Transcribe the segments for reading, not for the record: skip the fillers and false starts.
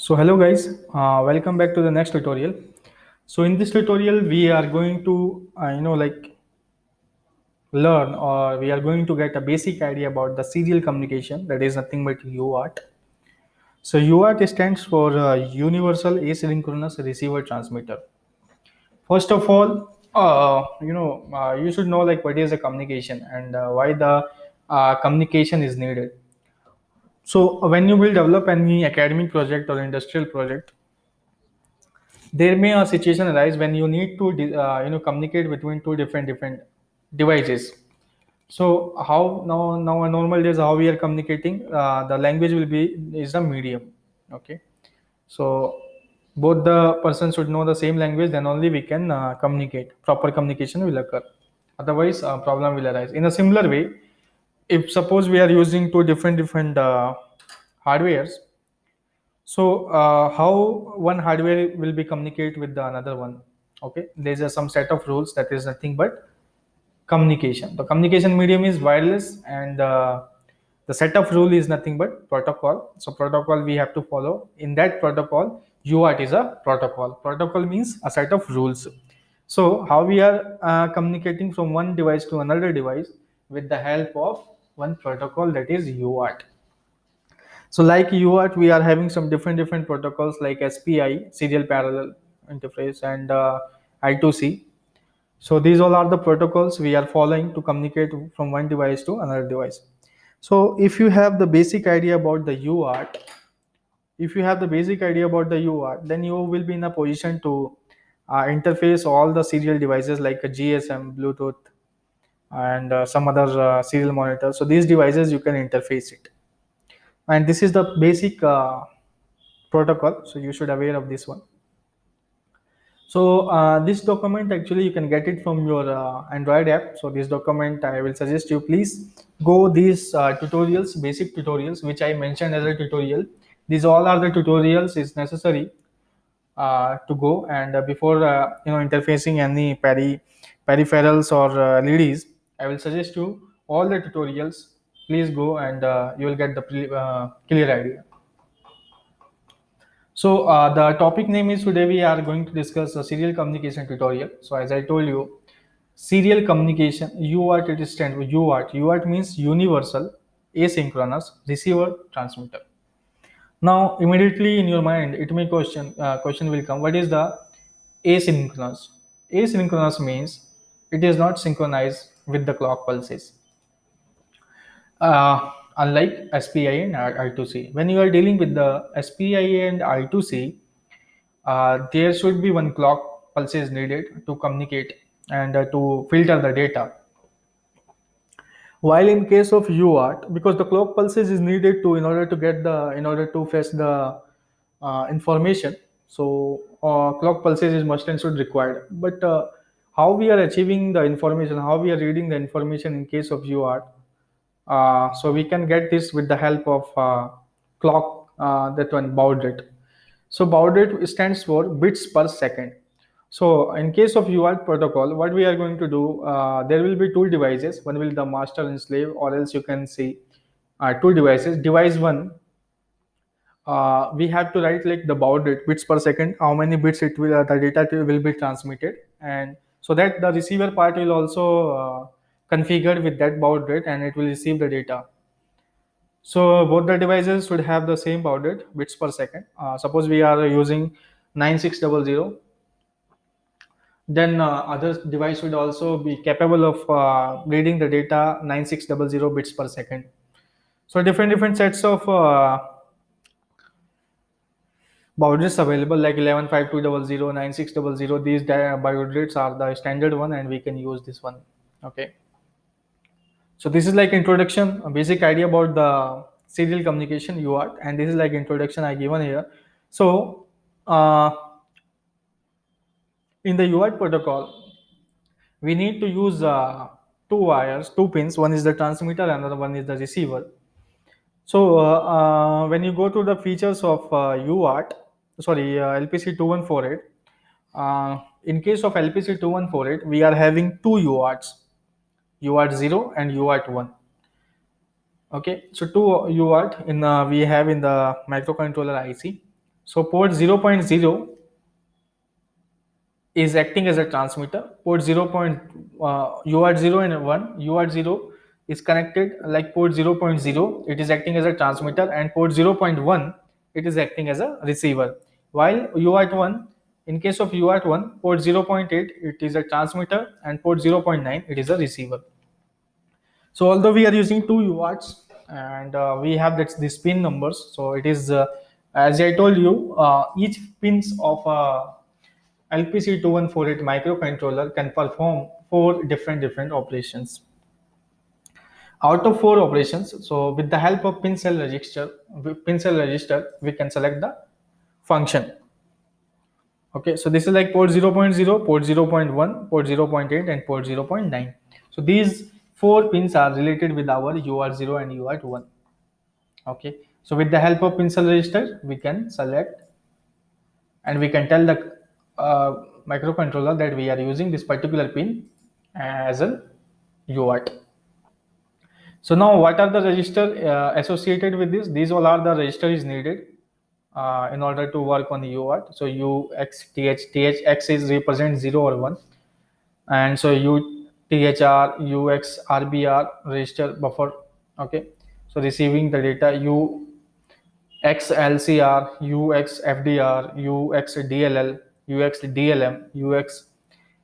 So hello guys, welcome back to the next tutorial. So in this tutorial we are going to learn, or we are going to get a basic idea about the serial communication, that is nothing but UART. So UART stands for Universal Asynchronous Receiver Transmitter. First of all, you should know like what is the communication and why the communication is needed. So when you will develop any academic project or industrial project, there may a situation arise when you need to communicate between two different devices. So how now a normal days how we are communicating, the language will be is the medium. Okay, so both the persons should know the same language, then only we can communicate, proper communication will occur. Otherwise problem will arise. In a similar way, if suppose we are using two different hardwares, so how one hardware will be communicate with the another one? Okay, there's some set of rules, that is nothing but communication. The communication medium is wireless, and the set of rule is nothing but protocol. So protocol we have to follow. In that protocol, UART is a protocol. Protocol means a set of rules. So how we are communicating from one device to another device with the help of one protocol, that is UART. So like UART, we are having some different protocols like SPI, serial parallel interface, and I2C. So these all are the protocols we are following to communicate from one device to another device. So if you have the basic idea about the UART, then you will be in a position to interface all the serial devices like a GSM, Bluetooth, and some other serial monitor. So these devices you can interface it, and this is the basic protocol. So you should aware of this one. So this document actually you can get it from your Android app. So this document I will suggest you please go these tutorials, basic tutorials which I mentioned as a tutorial. These all are the tutorials is necessary to go, and before interfacing any peripherals or LEDs, I will suggest you all the tutorials. Please go, and you will get the clear idea. So the topic name is, today we are going to discuss a serial communication tutorial. So as I told you, serial communication, UART, it is stand for UART. UART means universal asynchronous receiver transmitter. Now immediately in your mind it may question will come, what is the asynchronous? Asynchronous means it is not synchronized with the clock pulses. Unlike SPI and I2C. When you are dealing with the SPI and I2C, there should be one clock pulses needed to communicate and to filter the data. While in case of UART, because the clock pulses is needed to in order to fetch the information, so clock pulses is must and should required. But how we are achieving the information, how we are reading the information in case of UART, so we can get this with the help of clock, that one baud rate. So baud rate stands for bits per second. So in case of UART protocol, what we are going to do, there will be two devices. One will the master and slave, or else you can see two devices. Device one, we have to write like the baud rate, bits per second, how many bits it will the data will be transmitted, and so that the receiver part will also configured with that baud rate, and it will receive the data. So both the devices should have the same baud rate, bits per second. Suppose we are using 9600, then other device should also be capable of reading the data 9600 bits per second. So different sets of baud rates available, like 115200, 9600. These baud rates are the standard one, and we can use this one. Okay. So this is like introduction, a basic idea about the serial communication UART, and this is like introduction I given here. So in the UART protocol, we need to use two wires, two pins. One is the transmitter, another one is the receiver. So when you go to the features of UART, sorry, LPC 2148. In case of LPC 2148, we are having two UARTs, UART 0 and UART 1. Okay, so two UART in we have in the microcontroller IC. So port 0.0 is acting as a transmitter. Port 0. UART 0 and 1. UART 0 is connected like port 0.0. It is acting as a transmitter, and port 0.1 it is acting as a receiver. While UART 1, in case of UART 1, port 0.8 it is a transmitter, and port 0.9 it is a receiver. So although we are using two UARTs and we have these pin numbers, so it is as I told you, each pins of LPC2148 microcontroller can perform four different operations. Out of four operations, so with the help of pin cell register, we can select the function. Okay, so this is like port 0.0, port 0.1, port 0.8, and port 0.9. So these four pins are related with our UART0 and UART1. Okay, so with the help of pin cell register, we can select and we can tell the microcontroller that we are using this particular pin as a UART. So now what are the register associated with this? These all are the register is needed in order to work on the UART. So UX, TH, THX is represent 0 or 1. And so THR, UX, RBR, register buffer. Okay. So receiving the data UX LCR, UX FDR, UX DLL, UX DLM, UX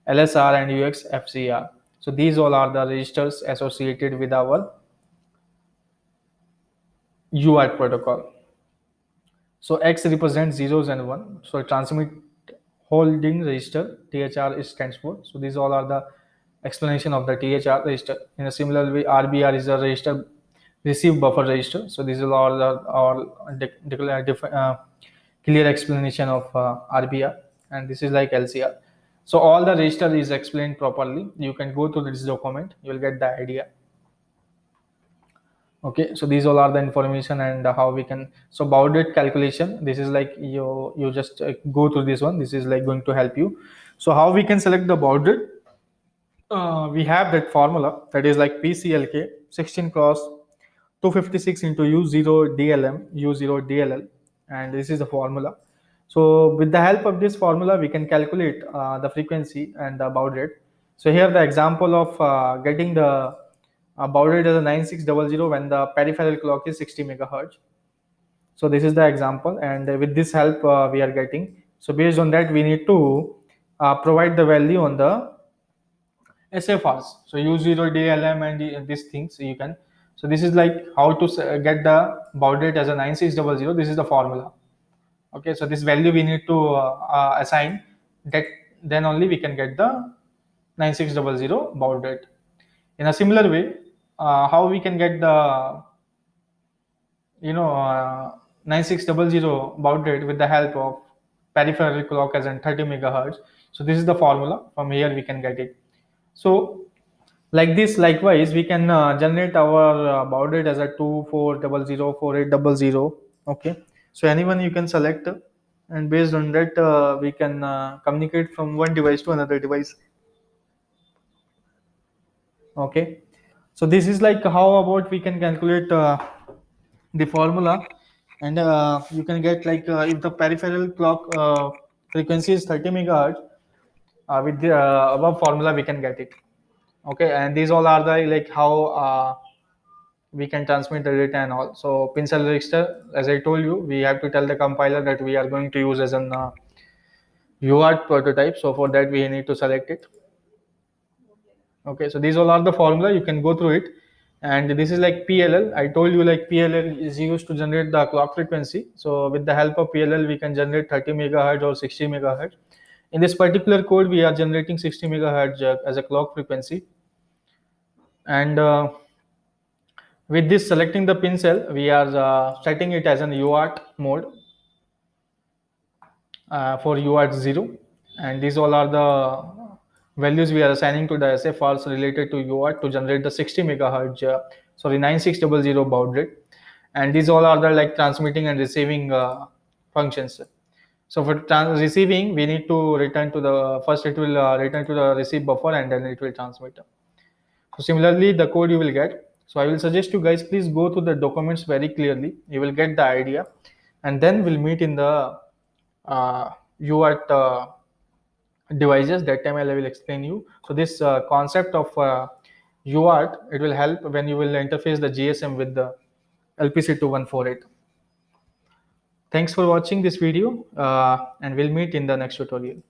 LSR, and UX FCR. So these all are the registers associated with our UART protocol. So X represents zeros and one. So transmit holding register, THR stands for. So these all are the explanation of the THR register. In a similar way, RBR is a register receive buffer register. So these are all clear explanation of RBR, and this is like LCR. So all the register is explained properly. You can go to this document, you will get the idea. Okay, so these all are the information and how we can. So baud rate calculation, this is like you just go through this one. This is like going to help you. So how we can select the baud rate? We have that formula, that is like PCLK 16 cross 256 into U0 DLM U0 DLL, and this is the formula. So with the help of this formula, we can calculate the frequency and the baud rate. So here the example of getting the baud rate as a 9600 when the peripheral clock is 60 megahertz. So this is the example, and with this help we are getting. So based on that, we need to provide the value on the SFRs. So U0 DLM and these things you can. So this is like how to get the baud rate as a 9600. This is the formula. Okay, so this value we need to assign, that then only we can get the 9600 baud rate. In a similar way, how we can get the 9600 baud rate with the help of peripheral clock as in 30 megahertz. So this is the formula. From here we can get it. So like this, likewise, we can generate our baud rate as a 2400 4800. Okay, so anyone you can select, and based on that we can communicate from one device to another device. Okay, so this is like how about we can calculate the formula, and you can get like if the peripheral clock frequency is 30 megahertz, with the above formula we can get it. Okay, and these all are the like how we can transmit the data and all. So pin cell register, as I told you, we have to tell the compiler that we are going to use as an UART prototype. So for that we need to select it. Okay, so these all are the formula, you can go through it. And this is like PLL. I told you like PLL is used to generate the clock frequency. So with the help of PLL, we can generate 30 megahertz or 60 megahertz. In this particular code, we are generating 60 megahertz as a clock frequency. And with this selecting the pin cell, we are setting it as an UART mode for UART 0. And these all are the values we are assigning to the SFRs related to UART to generate the 60 megahertz, 9600 baud rate. And these all are the like transmitting and receiving functions. So for receiving, we need to return to the first, it will return to the receive buffer, and then it will transmit. So similarly, the code you will get. So I will suggest you guys, please go through the documents very clearly. You will get the idea, and then we'll meet in the UART devices. That time I will explain you. So this concept of UART, it will help when you will interface the GSM with the LPC2148. Thanks for watching this video, and we'll meet in the next tutorial.